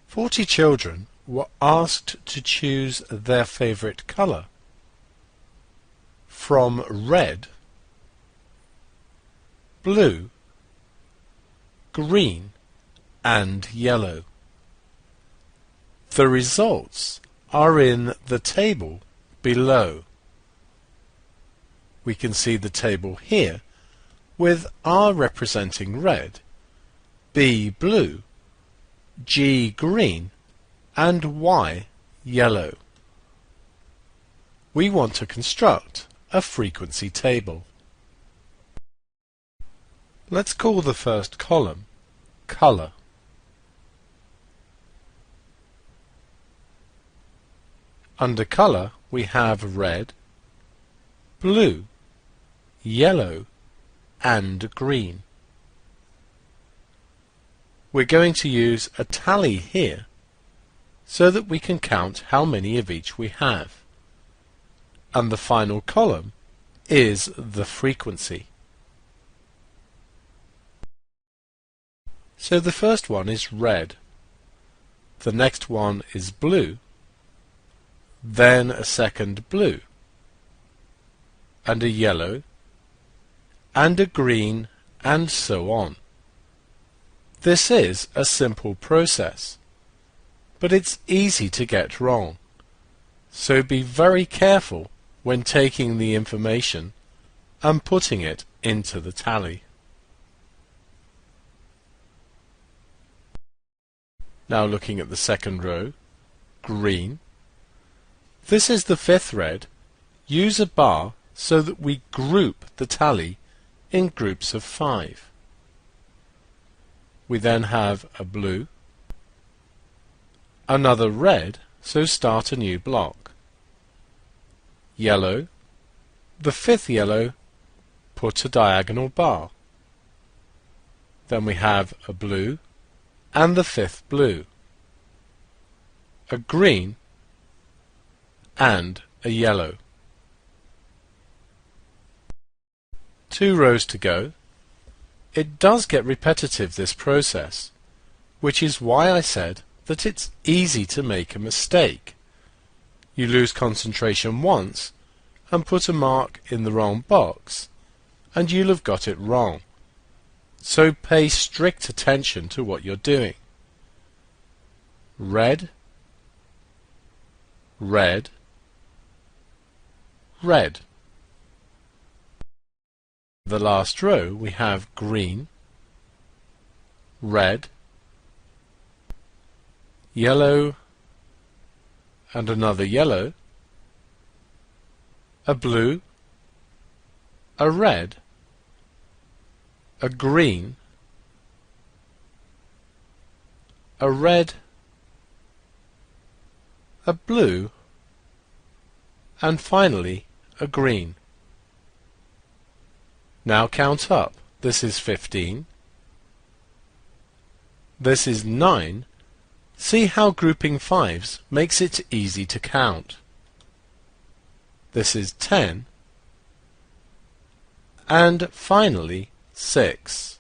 40 children were asked to choose their favorite color from red, blue, green, and yellow. The results are in the table below. We can see the table here with R representing red, B blue, G green, and Y yellow. We want to construct a frequency table. Let's call the first column Color. Under Color we have red, blue, yellow, and green. We're going to use a tally here so that we can count how many of each we have. And the final column is the frequency. So the first one is red. The next one is blue. Then a second blue, and a yellow, and a green, and so on. This is a simple process, but it's easy to get wrong, so be very careful when taking the information and putting it into the tally. Now looking at the second row, green. This is the fifth red. Use a bar so that we group the tally in groups of 5. We then have a blue, another red, so start a new block. Yellow, the fifth yellow, put a diagonal bar. Then we have a blue and the fifth blue, a green, and a yellow. 2 rows to go. It does get repetitive, this process, which is why I said that it's easy to make a mistake. You lose concentration once and put a mark in the wrong box, and you'll have got it wrong. So pay strict attention to what you're doing. Red, red, red. The last row we have green, red, yellow, and another yellow, a blue, a red, a green, a red, a blue, and finally a green. Now count up. This is 15. This is 9. See how grouping 5s makes it easy to count. This is 10. And finally 6.